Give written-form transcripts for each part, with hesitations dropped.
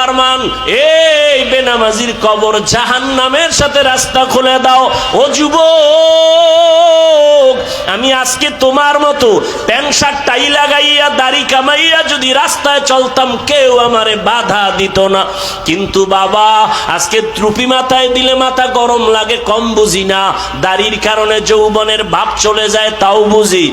আরমান, এই বেনামাজির কবর জাহান্নামের সাথে রাস্তা খুলে দাও। ও যুবক, আমি আজকে তোমার মতো প্যান্ট শার্ট টাই লাগাইয়া দাড়ি কামাইয়া যদি রাস্তায় চলতাম কেউ আমারে বাধা দিত না, কিন্তু বাবা আজকে টুপি মাথায় দিলে মাথা গরম লাগে, কম বুঝি না। দাড়ির কারণে যৌবনের ভাব চলে যায় তাও বুঝি,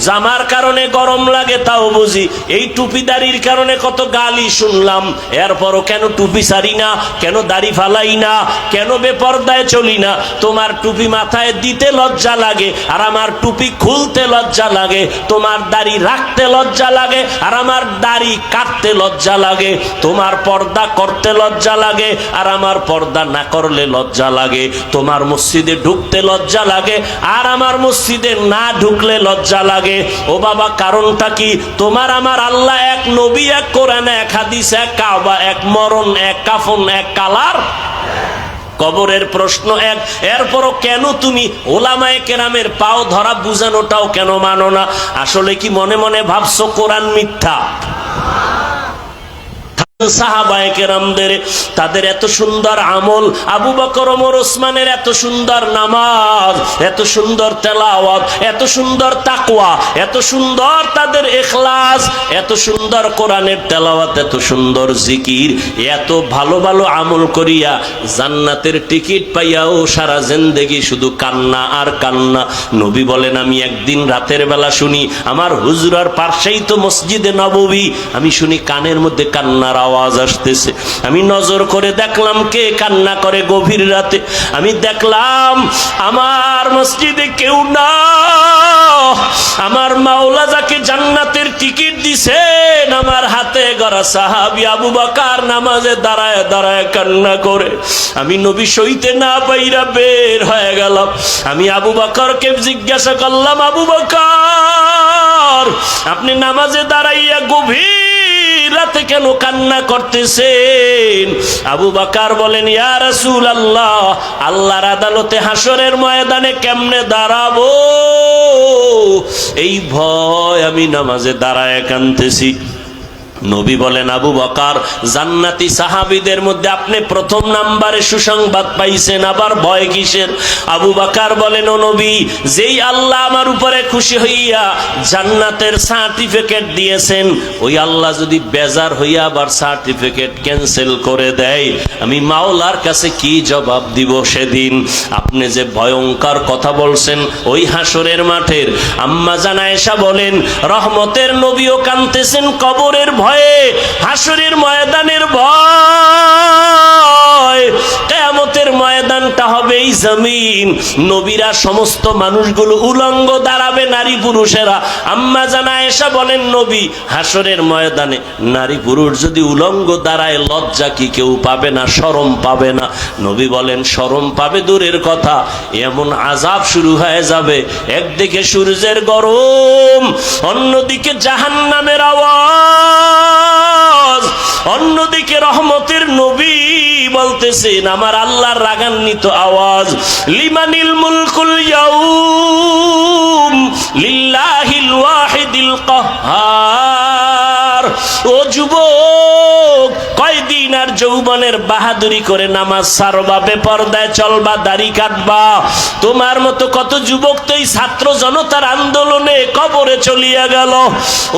জামার কারণে গরম লাগে তাও বুঝি, এই টুপি দাড়ির কারণে কত গালি শুনলাম। এরপরও কেন টুপি সারি না, কেন দাড়ি ফালাই না, কেন বেপরদায় চলি না? তোমার টুপি মাথায় দিতে লজ্জা লাগে আর আমার টুপি খুলতে লজ্জা লাগে, তোমার দাড়ি রাখতে লজ্জা লাগে আর আমার দাড়ি কাটতে লজ্জা লাগে, তোমার পর্দা করতে লজ্জা লাগে আর আমার পর্দা না করলে লজ্জা লাগে, তোমার মসজিদে ঢুকতে লজ্জা লাগে আর আমার মসজিদে না ঢুকলে লজ্জা লাগে। ও বাবা, কারণটা কি? তোমার আমার আল্লাহ এক, নবী এক, কোরআন এক, হাদিস এক, কাবা এক, মরণ এক, কাফন এক, কালার, কবরের প্রশ্ন এক। এরপরও কেন তুমি ওলামায়ে কেরামের পাও ধরা বুঝানোটাও কেন মানো না? আসলে কি মনে মনে ভাবছো কোরআন মিথ্যা? সাহাবায়ে কেরামদের তাদের এত সুন্দর আমল, আবু বকর ওমর ওসমানের এত সুন্দর নামাজ, এত সুন্দর তেলাওয়াত, এত সুন্দর তাকওয়া, এত সুন্দর তাদের ইখলাস, এত সুন্দর কোরআনের তেলাওয়াত, এত সুন্দর জিকির, এত ভালো ভালো আমল করিয়া জান্নাতের টিকিট পাইয়াও সারা জিন্দেগি শুধু কান্না আর কান্না। নবী বলেন, আমি একদিন রাতের বেলা শুনি, আমার হুজুরার পাশেই তো মসজিদে নববী, আমি শুনি কানের মধ্যে কান্নার আওয়াজ আসতেছে। আমি নজর করে দেখলাম কে কান্না করে গভীর রাতে। আমি দেখলাম আমার মসজিদে কেউ না, আমার মাওলা যাকে জান্নাতের টিকিট দিছেন আমার হাতে গড়া সাহাবী আবু বকর নামাজে দাঁড়ায় দাঁড়ায় কান্না করে। আমি নবী সইতে না পাইরা বের হয়ে গেলাম। আমি আবু বকরকে জিজ্ঞাসা করলাম, আবু বকর, আপনি নামাজে দাঁড়াইয়া গভীর রাতে কেন কান্না করতেছেন? আবু বকর বলেন, ইয়া রাসূলুল্লাহ, আল্লাহর আদালতে হাসরের ময়দানে কেমনে দাঁড়াবো এই ভয় আমি নামাজে দাঁড়ায় কাঁদতেছি। নবী বলেন, আবু বকর, জান্নাতি সাহাবীদের মধ্যে আপনি প্রথম নাম্বারে সুসংবাদ পাইছেন, আবার ভয় কিসের? আবু বকর বলেন, ও নবী, যেই আল্লাহ আমার উপরে খুশি হইয়া জান্নাতের সার্টিফিকেট দিয়েছেন, ওই আল্লাহ যদি বেজার হইয়া আবার সার্টিফিকেট ক্যান্সেল করে দেয়, আমি মাওলার কাছে কি জবাব দিব সেদিন? আপনি যে ভয়ঙ্কর কথা বলছেন ওই হাসরের মাঠের। আম্মা জান আয়েশা বলেন, রহমতের নবীও কাঁদতেছেন কবরের ভয়ে, হাসরের ময়দানের ভয়। কিয়ামতের ময়দানটা হবে এই জমিন, নবীরা সমস্ত মানুষগুলো উলঙ্গ দাঁড়াবে, নারী পুরুষেরা। আম্মা জান আয়েশা বলেন, নবী, হাসরের ময়দানে নারী পুরুষ যদি উলঙ্গ দাঁড়ায় লজ্জা কি কেউ পাবে না, শরম পাবে না? নবী বলেন, শরম পাবে দূরের কথা, এমন আযাব শুরু হয়ে যাবে, একদিকে সূর্যের গরম, অন্যদিকে জাহান্নামের আওয়াজ, অন্যদিকে রহমতের নবী বলতেছেন আমার আল্লাহর রাগান্বিত আওয়াজ, লিমানিল মুলকুল ইয়াউম লিল্লাহিল ওয়াহিদিল কাহ্হার। ও যুবক, কয়দিন আর যৌবনের বাহাদুরি করে নামাজ ছাড়বা, বেপরদায় চলবা, দাড়ি কাটবা? তোমার মতো কত যুবক তো এই ছাত্র জনতার আন্দোলনে কবরে চলিয়া গেল।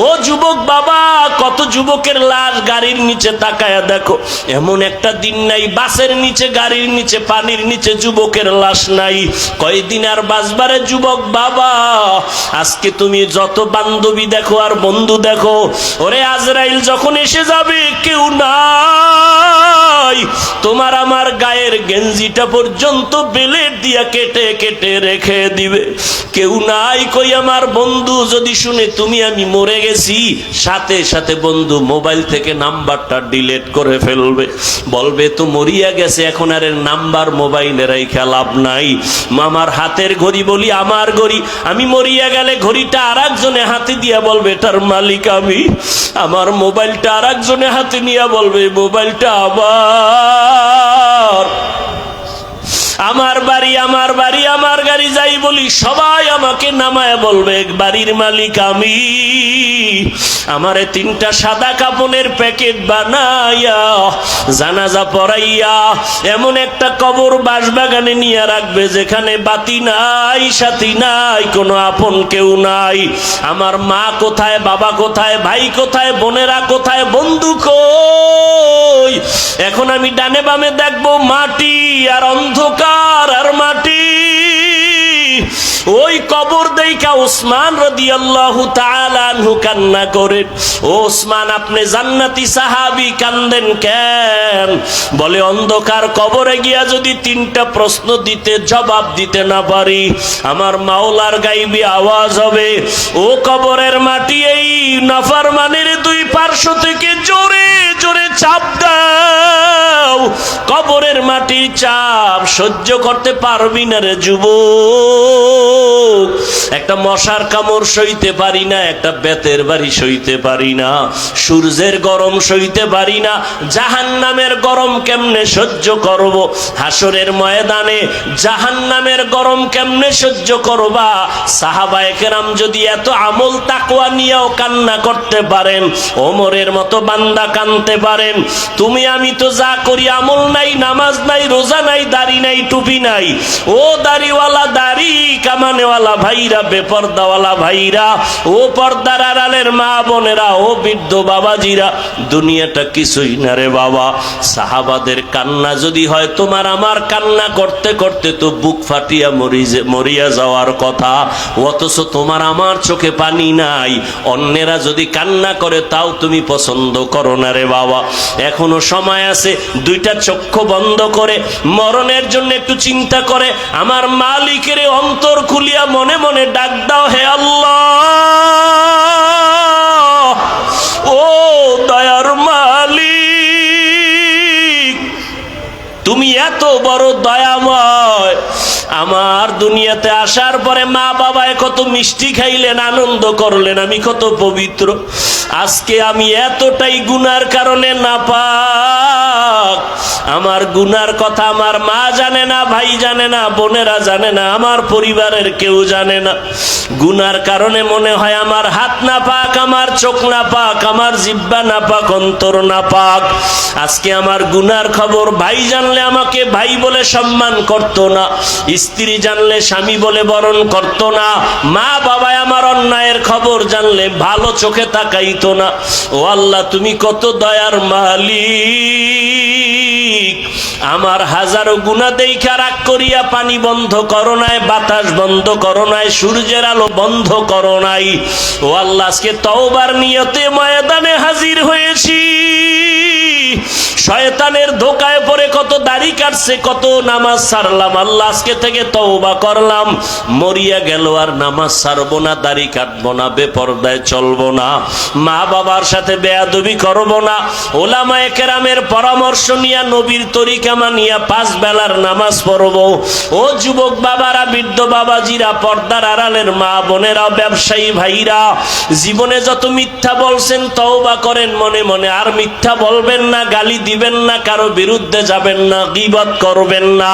ও যুবক বাবা, কত যুবকের লাশ গাড়ির নিচে তাকায়া দেখো, এমন একটা দিন নাই বাসের নিচে, গাড়ির নিচে, পানির নিচে যুবকের লাশ নাই। কয়দিন আর বাঁচবারে যুবক বাবা? আজকে তুমি যত বান্ধবী দেখো আর বন্ধু দেখো, ওরে আজরাইল যখন এসে যাবে কেউ নাই, তোমার আমার গায়ের গেঞ্জিটা পর্যন্ত বেলেট দিয়া কেটে কেটে রেখে দিবে। কেউ নাই। কই আমার বন্ধু যদি শুনে তুমি আমি মরে গেছি, সাথে সাথে বন্ধু মোবাইল থেকে নাম্বারটা ডিলিট করে ফেলবে, বলবে তো মরিয়া গেছে, এখন আর এর নাম্বার মোবাইলে রাইখা লাভ নাই। মামার হাতের ঘড়ি বলি আমার ঘড়ি, আমি মরিয়া গেলে ঘড়িটা আর একজনে হাতে দিয়া বলবে এটার মালিক আমি। আমার মোবাইলটা আর একজনে হাতে নিয়ে বলবে মোবাইলটা আবার। আমার বাড়ি আমার গাড়ি যাই বলি, সবাই আমাকে নামায় বলবে বাড়ির মালিক আমি। আমারে 3টা সাদা কাপনের প্যাকেট বানাইয়া জানাজা পড়াইয়া এমন একটা কবর বাসবাগানে নিয়ে রাখবে যেখানে বাতি নাই, সাথী নাই, কোনো আপন কেউ নাই। আমার মা কোথায়, বাবা কোথায়, ভাই কোথায়, বোনেরা কোথায়, বন্ধু কই? এখন আমি ডানে বামে দেখবো মাটি আর অন্ধকার আর মাটি। ওই কবর দেইখা উসমান রাদিয়াল্লাহু তাআলা আনহু কান্না করেন। ও উসমান, আপনি জান্নাতি সাহাবী, কান্দেন কেন? বলে অন্ধকার কবরে গিয়া যদি 3টা প্রশ্ন দিতে জবাব দিতে না পারি, আমার মাওলার গাইবি আওয়াজ হবে, ও কবরের মাটি এই নাফরমানের 2 পার্শ্ব থেকে জোরে জোরে চাপ দাও। কবরের মাটির চাপ সহ্য করতে পারবি না রে যুবক। একটা মশার কামড় সইতে পারি না, একটা বেতের বাড়ি সইতে পারি না, সূর্যের গরম সইতে পারি না, জাহান্নামের গরম কেমনে সহ্য করব? হাসরের ময়দানে জাহান্নামের গরম কেমনে সহ্য করবা? সাহাবায়ে কেরাম যদি এত আমল তাকওয়া নিয়েও কান্না করতে পারেন, ওমরের মতো বান্দা কাঁদতে পারেন, তুমি আমি তো যা করি আমল নাই, নামাজ নাই, রোজা নাই, দাড়ি নাই, টুপি নাই। ও দাড়িওয়ালা, দাড়ি কামানেওয়ালা ভাইরা, বেপর্দাওয়ালা ভাইরা, ও পর্দার আড়ালের মা বোনেরা, ও বৃদ্ধ বাবাজিরা, দুনিয়াটা কিছুই না রে বাবা। সাহাবাদের কান্না যদি হয় তোমার আমার কান্না করতে করতে তো বুক ফাটিয়া মরিয়া যাওয়ার কথা, অথচ তোমার আমার চোখে পানি নাই। অন্যেরা যদি কান্না করে তাও তুমি পছন্দ করো না রে বাবা। এখনো সময় আছে, 2টা চক্ষু বন্ধ করে মরণের জন্য একটু চিন্তা করে আমার মালিকের অন্তর খুলিয়া মনে মনে ডাক দাও, হে আল্লাহ, ও দয়ার মালিক, তুমি এত বড় দয়াময়। আমার দুনিয়াতে আসার পরে মা বাবায় কত মিষ্টি খাইলেন, আনন্দ করলেন, আমি কত পবিত্র। আজকে আমি এতটাই গুনার কারণে নাপাক। আমার গুনার কথা আমার মা জানে না, ভাই জানে না, বোনেরা জানে না, আমার পরিবারের কেউ জানে না। গুনার কারণে মনে হয় আমার হাত না পাক, আমার চোখ না পাক, আমার জিহ্বা না পাক, অন্তর না পাক। আজকে আমার গুনার খবর ভাই জানলে আমাকে ভাই বলে সম্মান করত না, স্ত্রী জানলে স্বামী বলে বরণ করত না, মা বাবায় আমার অন্যায়ের খবর জানলে ভালো চোখে তাকাইতো না। ও আল্লাহ, তুমি কত দয়ার মালিক। আমার হাজারো গুনাহ দেইখা রাগ করিয়া পানি বন্ধ করো নাই, বাতাস বন্ধ করো নাই, সূর্যের আলো বন্ধ করো নাই। ও আল্লাহ, আজকে তওবার নিয়তে ময়দানে হাজির হয়েছি। শয়তানের ধোকায় পড়ে কত দাড়ি কাটছে, কত নামাজ ছাড়লাম। আল্লাহ, আজকে থেকে তওবা করলাম, মরিয়া গেল আর নামাজ ছাড়বো না, দাড়ি কাটবো না, বেপরদায় চলবো না, মা বাবার সাথে বেয়াদবি করবো না, ওলামায়ে কেরামের পরামর্শ নিয়া নবীর তরিকা মানিয়া 5 বেলার নামাজ পড়বো। ও যুবক বাবারা, বৃদ্ধ বাবাজিরা, পর্দার আড়ালের মা বোনেরা, ব্যবসায়ী ভাইরা, জীবনে যত মিথ্যা বলছেন তওবা করেন মনে মনে, আর মিথ্যা বলবেন না, গালি দিবেন না, কারো বিরুদ্ধে যাবেন না, গীবত করবেন না।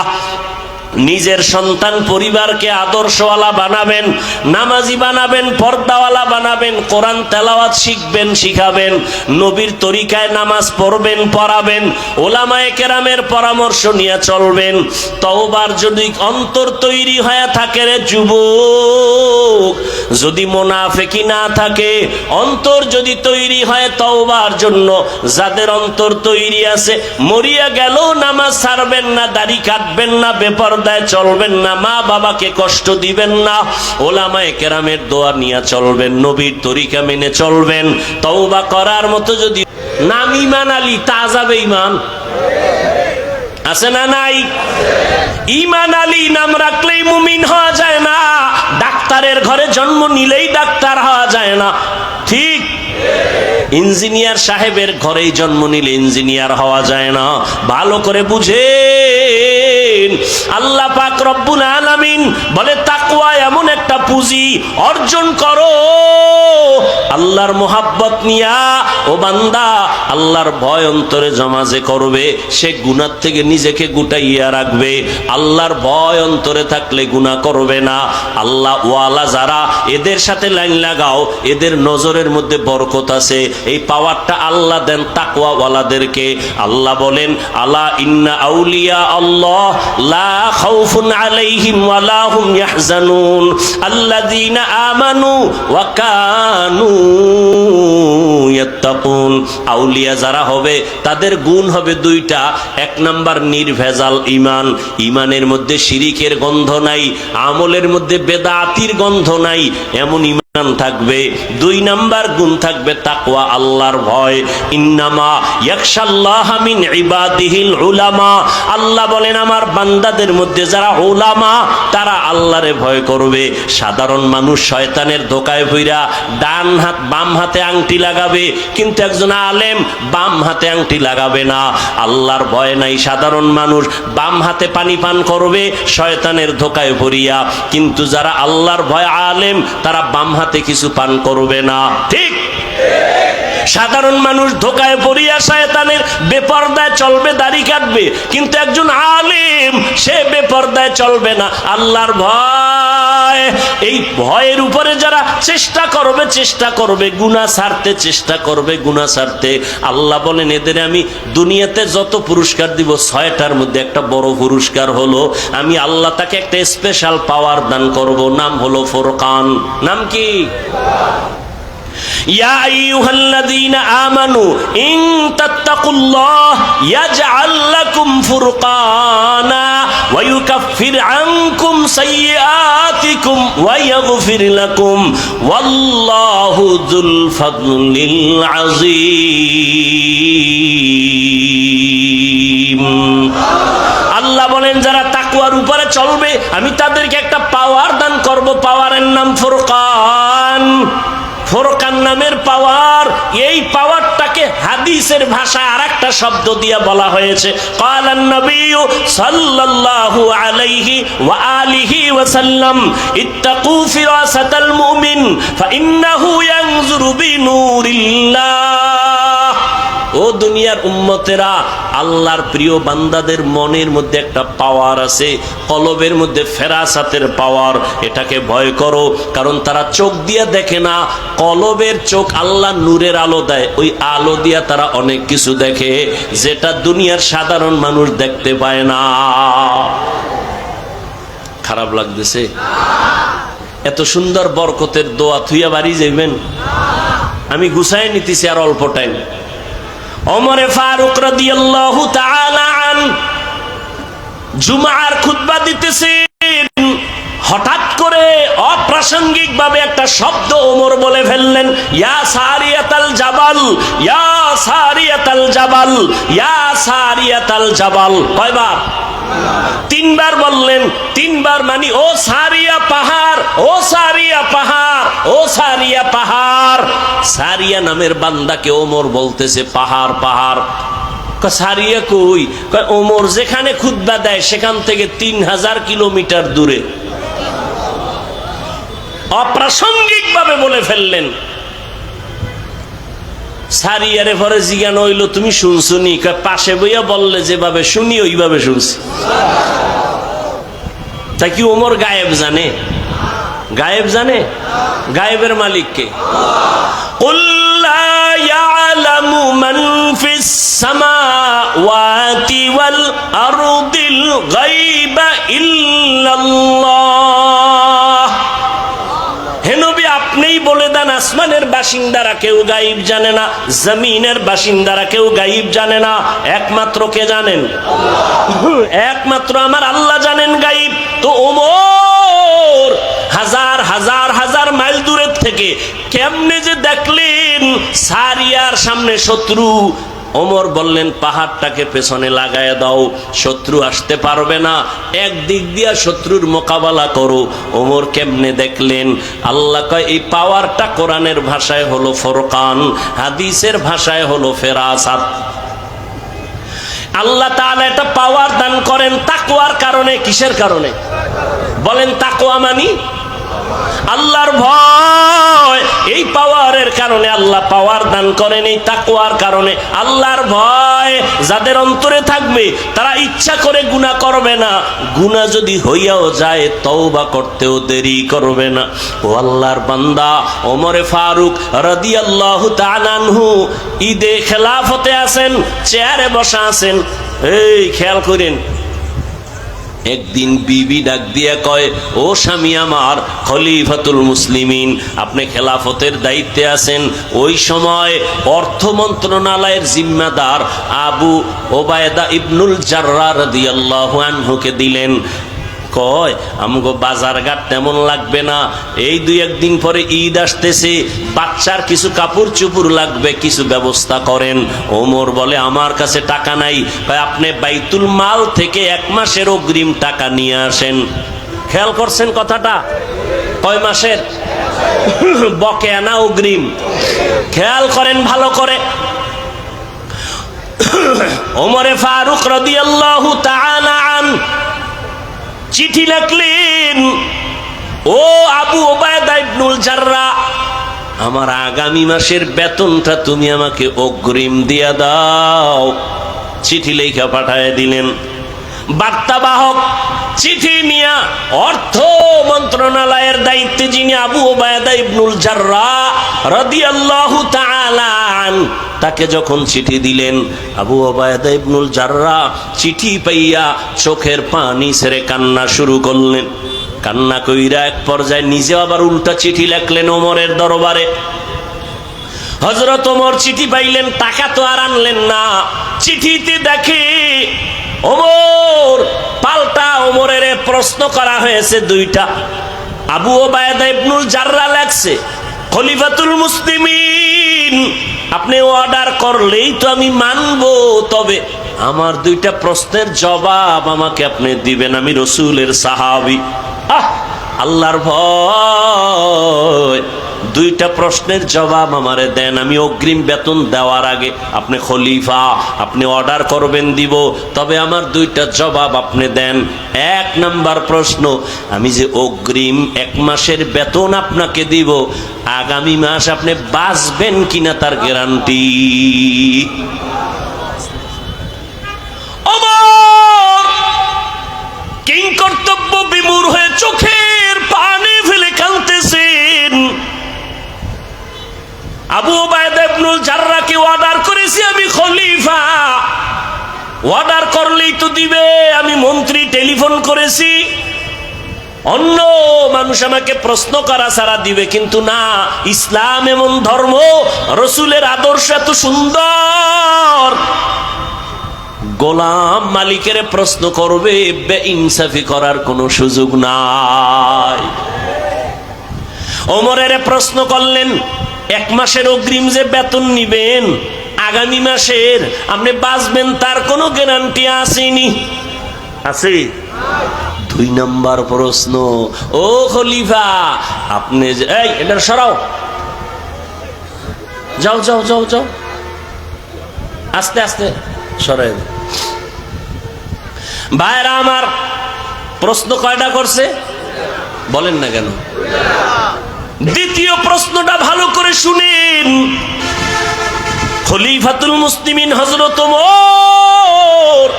নিজের সন্তান পরিবারকে আদর্শওয়ালা বানাবেন, নামাজি বানাবেন, পর্দাওয়ালা বানাবেন, কোরআন তেলাওয়াত শিখবেন, শিখাবেন, নবীর তরিকায় নামাজ পড়বেন, পড়াবেন, ওলামায়ে কেরামের পরামর্শ নিয়ে চলবেন। তওবার যদি অন্তর তৈরি হয়ে থাকে রে যুবক, যদি মুনাফিকি না থাকে, অন্তর যদি তৈরি হয় তওবার জন্য, যাদের অন্তর তৈরি আছে, মরিয়া গেল নামাজ ছাড়বেন না, দাড়ি কাটবেন না, বেপরদায় চলবেন না, মা বাবাকে কষ্ট দিবেন না, ওলামায়ে কেরামের দোয়া নিয়ে চলবেন, নবীর তরিকা মেনে চলবেন। তওবা করার মতো যদি নাম ঈমান আলী, তাজা বেঈমান আছে না নাই? ঈমান আলী নাম রাখলেই মুমিন হওয়া যায় না, ডাক্তারের ঘরে জন্ম নিলেই ডাক্তার হওয়া যায় না, ঠিক? ইঞ্জিনিয়ার সাহেবের ঘরেই জন্ম নিলে ইঞ্জিনিয়ার হওয়া যায় না। ভালো করে বুঝেন, আল্লাহ পাক রব্বুল আলামিন বলে তাকওয়া এমন একটা পুঁজি, অর্জন করো আল্লাহর মোহাব্বত নিয়া। ও বান্দা, আল্লাহর ভয় অন্তরে জমা যে করবে সে গুনাহ থেকে নিজেকে গুটাইয়া রাখবে। আল্লাহর ভয় অন্তরে থাকলে গুনাহ করবে না। আল্লাহ ওয়ালা যারা, এদের সাথে লাইন লাগাও, এদের নজরের মধ্যে বরকত আছে। এই পাওয়ারটা আল্লাহ দেন তাকওয়া ওয়ালাদেরকে। আল্লাহ বলেন, আলা ইন্না আউলিয়া আল্লাহ লা খাউফুন আলাইহিম ওয়া লা হুম ইয়াহজানুন আল্লাযীনা আমানু ওয়া কানু ইয়াত্তাকুন। আউলিয়া যারা হবে তাদের গুণ হবে দুইটা। এক নাম্বার নির্ভেজাল ঈমান, ঈমানের মধ্যে শিরিকের গন্ধ নাই, আমলের মধ্যে বেদাতির গন্ধ নাই, এমন ঈমান থাকবে। দুই নাম্বার গুণ থাকবে তাকওয়া, আল্লাহর ভয়। ইন্নামা ইয়াখশাল্লাহা মিন ইবাদিহিল উলামা। আল্লাহ বলেন আমার বান্দাদের মধ্যে যারা উলামা তারা আল্লাহরে ভয় করবে। সাধারণ মানুষ শয়তানের ধোকায় পইরা ডান হাত বাম হাতে আংটি লাগাবে, কিন্তু একজন আলেম বাম হাতে আংটি লাগাবে না। আল্লাহর ভয় নাই সাধারণ মানুষ বাম হাতে পানি পান করবে শয়তানের ধোকায় পড়িয়া, কিন্তু যারা আল্লাহর ভয় আলেম তারা বাম হাতে কিছু পান করবে না। ঠিক? সাধারণ মানুষ ধোকায় পড়িয়া শয়তানের বেপরদায় চলবে, দাড়ি কাটবে, কিন্তু একজন আলেম সে বেপরদায় চলবে না। আল্লাহর ভয়, এই ভয়ের উপরে যারা চেষ্টা করবে গুনাহ ছাড়তে, চেষ্টা করবে গুনাহ ছাড়তে, আল্লাহ বলেন এদের আমি দুনিয়াতে যত পুরস্কার দিব 6টার মধ্যে একটা বড় পুরস্কার হলো আমি আল্লাহ তাকে একটা স্পেশাল পাওয়ার দান করব, নাম হলো ফুরকান। নাম কি? ইয়া আইয়ুহাল্লাযীনা আমানু ইন তাত্তাকুল্লাহ ইয়াজআল লাকুম ফুরকানা ওয়া ইউকাফির আনকুম সাইয়্যাতিকুম ওয়া ইয়াগফির লাকুম ওয়াল্লাহু যুল ফাদলিল আযীম। আল্লাহ বলেন যারা তাকওয়ার উপরে চলবে আমি তাদেরকে একটা পাওয়ার দান করব, পাওয়ারের নাম ফুরকান। ফুরকান নামের পাওয়ার, এই পাওয়ারটাকে হাদিসের ভাষায় আরেকটা শব্দ দিয়ে বলা হয়েছে। ক্বালান নবিয়্যু সাল্লাল্লাহু আলাইহি ওয়া আলিহি ওয়া সাল্লাম ইত্তাকু ফিরাসাতাল মুমিন ফাইন্নাহু ইয়ানজুরু বিনুরিল্লাহ। ও দুনিয়ার উম্মতেরা, আল্লাহর প্রিয় বান্দাদের মনের মধ্যে একটা পাওয়ার আছে, কলবের মধ্যে ফেরাসাতের পাওয়ার। এটাকে ভয় করো, কারণ তারা চোখ দিয়ে দেখে না, কলবের চোখ আল্লাহ নূরের আলো দেয়, ওই আলো দিয়া তারা অনেক কিছু দেখে যেটা দুনিয়ার সাধারণ মানুষ দেখতে পায় না। খারাপ লাগতেছে? এত সুন্দর বরকতের দোয়া থুইয়া বাড়ি যাইবেন? আমি গুছাই নিতেছি আর অল্প টাইম। ওমরে ফারুক রাদিয়াল্লাহু তাআলা আন জুমার খুতবা দিতেছেন, হঠাৎ করে অপ্রাসঙ্গিক ভাবে একটা শব্দ ওমর বলে ফেললেন, ইয়া সারিয়াতাল জাবাল, ইয়া সারিয়াতাল জাবাল, ইয়া সারিয়াতাল জাবাল। কয়বার? 3বার বললেন। 3বার মানে ও সারিয়া পাহাড়, ও সারিয়া পাহাড়, ও সারিয়া পাহাড়। সারিয়া নামের বান্দাকে ওমর বলতেছে পাহাড় পাহাড়। সারিয়া কই? ওমর যেখানে খুতবা দেয় সেখান থেকে 3000 কিলোমিটার দূরে। অপ্রাসঙ্গিক ভাবে বলে ফেললেন। সারিয়ারে পরে জিজ্ঞাসা হইল তুমি শুনছনি? পাশে বইয়া বললে যেভাবে শুনি ওইভাবে শুনছি। তা কি ওমর গায়েব জানে? গায়েব জানে? গায়েবের মালিক কে? কুল লা ইয়ালামু মান ফিস সামাওয়াতি ওয়াল আরদিল গায়বা ইল্লাল্লাহ। হে নবী আপনিই বলে দেন আসমানের বাসিন্দারা কেউ গায়েব জানে না, জমিনের বাসিন্দারা কেউ গায়েব জানে না, একমাত্র কে জানেন? একমাত্র আমার আল্লাহ জানেন গায়েব। তো ওমর হাজার হাজার হাজার মাইল দূরের থেকে কেমনে যে দেখলেন সারিয়ার সামনে শত্রু, ওমর বললেন পাহাড়টাকে পেছনে লাগায় দাও, শত্রু আসতে পারবে না, একদিক দিয়া শত্রুর মোকাবেলা করো। ওমর কেমনে দেখলেন? আল্লাহ কয় এই পাওয়ারটা কোরআনের ভাষায় হলো ফুরকান, হাদিসের ভাষায় হলো ফেরাসাত। আল্লাহ তাআলা এটা পাওয়ার দান করেন তাকওয়ার কারণে। কিসের কারণে বলেন? তাকওয়া মানি আল্লাহর ভয়। এই পাওয়ারের কারণে আল্লাহ পাওয়ার দান করেন, এই তাকওয়ার কারণে। আল্লাহর ভয় যাদের অন্তরে থাকবে তারা ইচ্ছা করে গুনাহ করবে না, গুনাহ যদি হইয়াও যায় তওবা করতেও দেরি করবে না। ও আল্লাহর বান্দা, ওমরে ফারুক রাদিয়াল্লাহু তাআলা আনহু ঈদে খেলাফতে আছেন, চেয়ারে বসা আছেন। এই খেয়াল করেন, একদিন বিবি ডাক দিয়া কয়, ও স্বামী আমার খলিফাতুল মুসলিমিন, আপনি খেলাফতের দায়িত্বে আছেন। ওই সময় অর্থ মন্ত্রণালয়ের জিম্মাদার আবু ওবায়দা ইবনুল জাররাহ রাদিয়াল্লাহু আনহুকে দিলেন। কয়, আমগো বাজার ঘাট তেমন লাগবে না, এই দুই একদিন পরে ঈদ আসতেছে, বাচ্চার কিছু কাপড় চুপড় লাগবে, কিছু ব্যবস্থা করেন। ওমর বলে, আমার কাছে টাকা নাই। আপনি বাইতুল মাল থেকে 1 মাসের অগ্রিম টাকা নিয়ে আসেন। খেয়াল করছেন কথাটা? কয় মাসের? বকেয়া না অগ্রিম? খেয়াল করেন ভালো করে। ওমরে ফারুক রাদিয়াল্লাহু তাআলা আনহু চিঠি লিখলেন, ও আবু ওবায়দা ইবনুল জাররাহ, আমার আগামী মাসের বেতনটা তুমি আমাকে অগ্রিম দিয়া দাও। চিঠি লেখা পাঠায় দিলেন। বার্তাবাহক চিঠি নিয়া অর্থ মন্ত্রণালয়ের দায়িত্বে যিনি আবু ওবায়দা ইবনুল জাররাহ রাদিয়াল্লাহু তাআলা আনহু, তাকে যখন চিঠি দিলেন, আবু ওবায়দা ইবনুল জাররাহ চিঠি পাইয়া চোখের পানি ছেড়ে কান্না শুরু করলেন। কান্না কইরা এক পর্যায়ে নিজে আবার উল্টা চিঠি লিখলেন ওমরের দরবারে। হযরত ওমর চিঠি পাইলেন, টাকা তো আর আনলেন না। চিঠিতে দেখে ওমর পাল্টা ওমরের প্রশ্ন করা হয়েছে 2টা। আবু ওবায়দা ইবনুল জাররাহ লেখছে, খলিফাতুল মুসলিমিন, আপনি অর্ডার করলেই তো আমি মানব, তবে আমার 2টা প্রশ্নের জবাব আমাকে আপনি দিবেন, আমি রাসূলের সাহাবী। আল্লাহর ভয়, 2টা প্রশ্নের জবাব আমারে দেন, আমি অগ্রিম বেতন দেওয়ার আগে। আপনি খলিফা, আপনি অর্ডার করবেন দিব, তবে আমার 2টা জবাব আপনি দেন। 1 নাম্বার প্রশ্ন, আমি যে অগ্রিম 1 মাসের বেতন আপনাকে দিব, আগামী মাস আপনি বাঁচবেন কিনা তার গ্যারান্টি। কিং কর্তব্য বিমূঢ় হয়ে চোখের পানি ফেলে কাঁদতেছেন। আবু ওবায়দা ইবনুল জাররাহকে অর্ডার করেছি আমি খলিফা, অর্ডার করলেই তো দিবে, আমি মন্ত্রী টেলিফোন করেছি, অন্য মানুষ আমাকে প্রশ্ন করা ছাড়া দিবে, কিন্তু না, ইসলাম এমন ধর্ম, রাসূলের আদর্শ এত সুন্দর, গোলাম মালিকের প্রশ্ন করবে, বেইনসাফি করার কোনো সুযোগ নাই। ওমরের প্রশ্ন করলেন, 1 মাসের অগ্রিম যে বেতন নিবেন, আগামী মাসের আপনি বাঁচবেন তার কোনো গ্যারান্টি আসেনি? আছে? 2 নাম্বার প্রশ্ন, ও খলিফা, আপনি যে, এই এটা সরাও, যাও যাও যাও যাও, আস্তে আস্তে সরাই। ভাইরা আমার, প্রশ্ন কয়টা করছে বলেন না কেন? 2য় প্রশ্নটা ভালো করে শুনেন। খলিফাতুল মুসলিমিন হযরত ওমর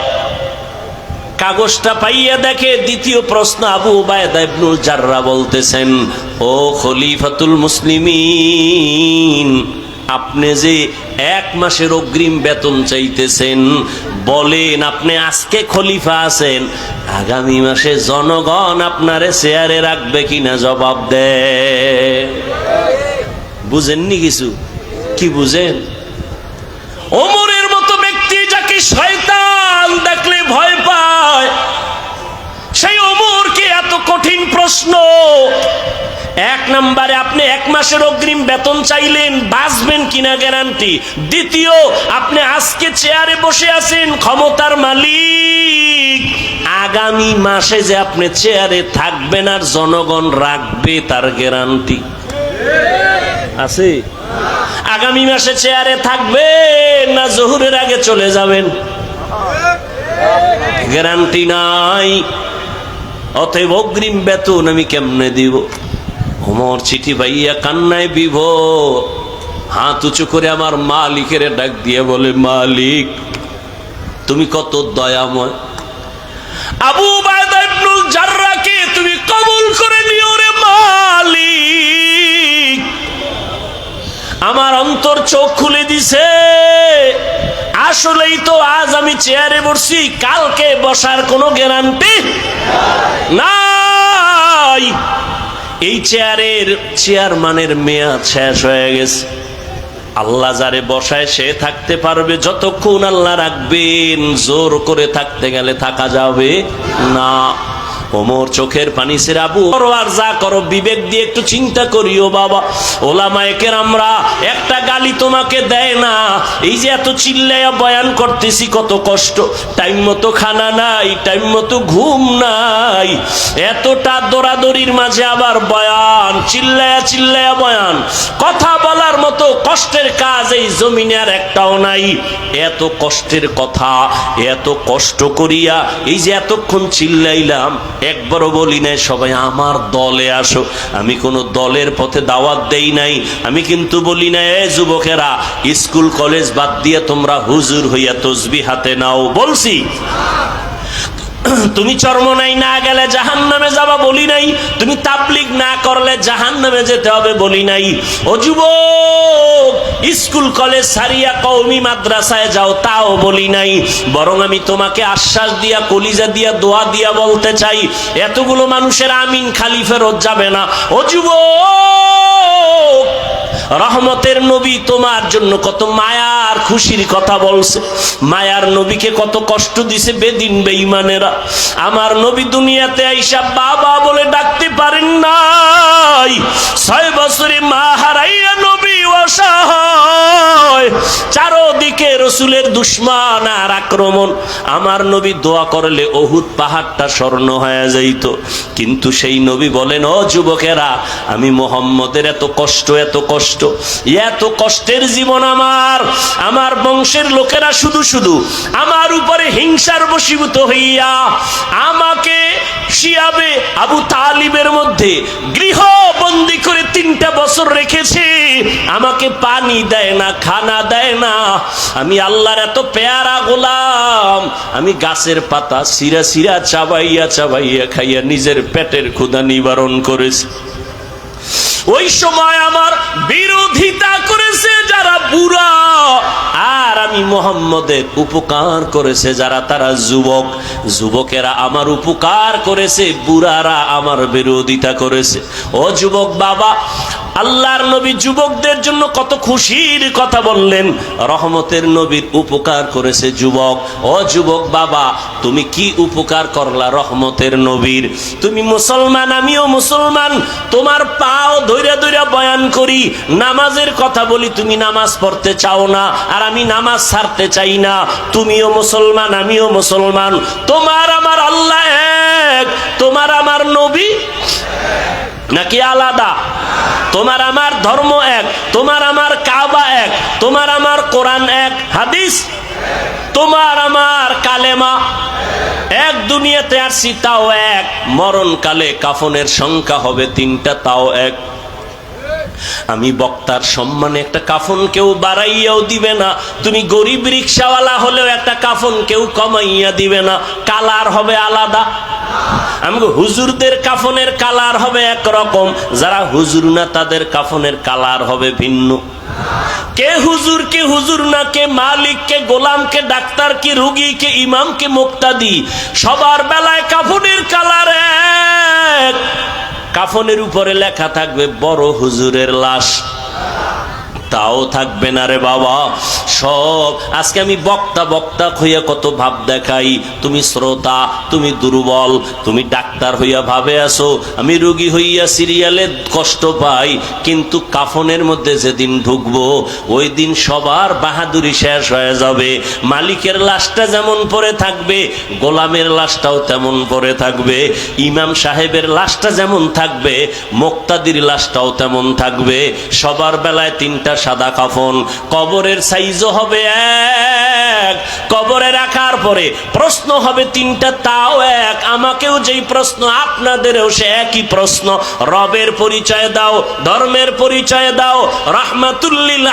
কাগজটা পাইয়া দেখে 2য় প্রশ্ন আবু ওবায়দা ইবনুল জাররাহ বলতেছেন, ও খলিফাতুল মুসলিমিন, আপনি যে 1 মাসের অগ্রিম বেতন চাইতেছেন, বলেন আপনি আজকে খলিফা আছেন, আগামী মাসে জনগণ আপনারে চেয়ারে রাখবে কিনা জবাব দেন। বুঝেননি কিছু? কি বুঝেন? ওমরের মতো ব্যক্তি যাকে শয়তান দেখলে ভয় পায়, সেই ওমরকে এত কঠিন প্রশ্ন। 1 নম্বরে আপনি 1 মাসের অগ্রিম বেতন চাইলেন, বাঁচবেন কিনা গ্যারান্টি। 2য়, আপনি আজকে চেয়ারে বসে আছেন, ক্ষমতার মালিক, আগামী মাসে যে আপনি চেয়ারে থাকবেন আর জনগণ রাখবে তার গ্যারান্টি আছে? আগামী মাসে চেয়ারে থাকবেন না জোহরের আগে চলে যাবেন? গ্যারান্টি নাই। অতএব অগ্রিম বেতন আমি কেমনে দিব? ওমর চিঠি পাইয়া কান্নায় বিভোর, হাত উঁচু করে আমার মালিকের ডাক দিয়ে বলে, মালিক তুমি কত দয়াময়, আবু উবাইদা ইবনুল জাররাহকে তুমি কবুল করে নিও রে মালিক। আমার অন্তর চোখ খুলে দিছে। আসলেই তো আজ আমি চেয়ারে বসছি, কালকে বসার কোনো গ্যারান্টি নাই। এই চেয়ারম্যানের মেয়াদ শেষ হয়ে গেছে। আল্লাহ যারে বসায় সে থাকতে পারবে যতক্ষণ আল্লাহ রাখবেন, জোর করে থাকতে গেলে থাকা যাবে না। ওমর চোখের পানি ছেড়ে, আবু আর যা করো বিবেক দিয়ে একটু চিন্তা করিও বাবা। ওলামায়ে কেরামরা একটা গালি তোমাকে দেয় না। এই যে এত চিল্লাইয়া বয়ান করতেছি, কত কষ্ট, টাইম মতো খানা নাই, টাইম মতো ঘুম নাই, এতটা দৌড়াদৌড়ির মাঝে আবার বয়ান, চিল্লাইয়া চিল্লাইয়া বয়ান। কথা বলার মতো কষ্টের কাজ এই জমিনে আর একটাও নাই। এত কষ্টের কথা, এত কষ্ট করিয়া এই যে এতক্ষণ চিল্লাইলাম, একবারও বলি নাই সবাই আমার দলে আসো। আমি কোনো দলের পথে দাওয়াত দেই নাই। আমি কিন্তু বলি না, এ যুবকেরা স্কুল কলেজ বাদ দিয়ে তোমরা হুজুর হইয়া তসবিহ হাতে নাও, বলছি। তুমি চরমনাই না গেলে জাহান্নামে যাবা, বলি নাই। তুমি তাবলীগ না করলে জাহান্নামে যেতে হবে, বলি নাই। ও যুবক, স্কুল কলেজ ছাড়িয়া কওমি মাদ্রাসায় যাও, তাও বলি নাই। বরং আমি তোমাকে আশ্বাস দিয়া, কলিজা দিয়া, দোয়া দিয়া বলতে চাই, এতগুলো মানুষের আমিন খালি ফেরত যাবে না। ও যুবক, রহমতের নবী তোমার জন্য কত মায়ার খুশির কথা বলছে। মায়ার নবীকে কত কষ্ট দিছে বেদিন বেঈমানেরা। আমার নবী দুনিয়াতে আইসা বাবা বলে ডাকতে পারেন নাই। 6 বছরে মা হারাইয়া নবী অসহায়, চারদিকে রসুলের দুশমন আর আক্রমণ। আমার নবী দোয়া করলে উহুদ পাহাড়টা স্বর্ণ হয়ে যাইত। কিন্তু সেই নবী বলেন, ও যুবকেরা, আমি মুহাম্মদের এত কষ্ট, এত কষ্ট, এত কষ্টের জীবন আমার বংশের লোকেরা শুধু শুধু আমার উপরে হিংসার বশীভূত হইয়া আমাকে শিয়াবে আবু তালিবের মধ্যে গৃহবন্দী করে 3টা বছর রেখেছে। আমাকে পানি দেয় না, খানা দেয় না। আমি আল্লাহর এত পেয়ারা গোলাম, আমি গাছের পাতা সিরা সিরা চাবাইয়া চাবাইয়া খাইয়া নিজের পেটের ক্ষুধা নিবারণ করেছি। ওই সময় আমার বিরোধিতা করেছে যারা বুড়া, আর আমি মুহাম্মদের উপকার করেছে যারা তারা যুবক। যুবকেরা আমার উপকার করেছে, বুড়ারা আমার বিরোধিতা করেছে। ও যুবক বাবা, আল্লাহর নবী যুবকদের জন্য কত খুশির কথা বললেন। রহমতের নবীর উপকার করেছে যুবক। ও যুবক বাবা, তুমি কি উপকার করলা রহমতের নবীর? তুমি মুসলমান, আমিও মুসলমান। তোমার পাও ধইরা ধইরা বয়ান করি, নামাজের কথা বলি, তুমি নামাজ পড়তে চাও না, আর আমি নামাজ ছাড়তে চাই না। তুমিও মুসলমান, আমিও মুসলমান। তোমার আমার আল্লাহ এক, তোমার আমার নবী নাকি আলাদা? তোমার আমার ধর্ম এক, তোমার আমার কাবা এক, তোমার আমার কোরআন এক, হাদিস, তোমার আমার কালেমা এক। দুনিয়াতে আসছি তাও এক, মরণকালে কাফনের সংখ্যা হবে 3টা, তাও এক। আমি বক্তার সম্মানে একটা কাফন কেউ বাড়াইয়াও দিবে না। তুমি গরিব রিক্সাওয়ালা হলেও একটা কাফন কেউ কমাইয়া দিবে না, কালার হবে আলাদা। আমি হুজুরদের কাফনের কালার হবে একরকম, যারা হুজুর না তাদের কাফনের কালার হবে ভিন্ন। কে হুজুর, কে হুজুর না, কে মালিক, কে গোলাম, কে ডাক্তার, কে রোগী, কে ইমাম, কে মুক্তাদি, সবার বেলায় কাফনের কালার এক। কাফনের উপরে লেখা থাকবে বড় হুজুরের লাশ, তাও থাকবে না রে বাবা। সব আজকে আমি বক্তা বক্তা হইয়া কত ভাব দেখাই, তুমি শ্রোতা, তুমি দুর্বল। তুমি ডাক্তার হইয়া ভাবে আসো, আমি রোগী হইয়া সিরিয়ালে কষ্ট পাই। কিন্তু কাফনের মধ্যে যেদিন ঢুকবো, ওই দিন সবার বাহাদুরি শেষ হয়ে যাবে। মালিকের লাশটা যেমন পড়ে থাকবে, গোলামের লাশটাও তেমন পড়ে থাকবে। ইমাম সাহেবের লাশটা যেমন থাকবে, মুক্তাদির লাশটাও তেমন থাকবে। সবার বেলায় 3টা সাদা কাফন, কবরের সাইজও হবে এক, কবরে রাখার পরে প্রশ্ন হবে তিনটা, তাও এক। আমাকেও যেই প্রশ্ন আপনাদেরও সে একই প্রশ্ন। রবের পরিচয় দাও, ধর্মের পরিচয় দাও, রাহমাতুল্লিল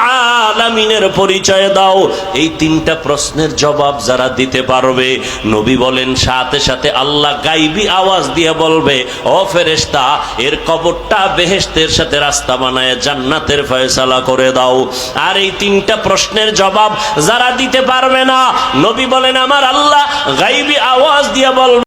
আলামিনের পরিচয় দাও। এই তিনটা প্রশ্নের জবাব যারা দিতে পারবে, নবী বলেন সাথে সাথে আল্লাহ গাইবি আওয়াজ দিয়ে বলবে, ও ফেরেশতা, এর কবরটা বেহেশতের সাথে রাস্তা বানায় জান্নাতের ফয়সালা করে দাও। আর এই তিনটা প্রশ্নের জবাব যারা দিতে পারবে না, নবী বলেন আমার আল্লাহ গাইবি আওয়াজ দিয়ে বলবে,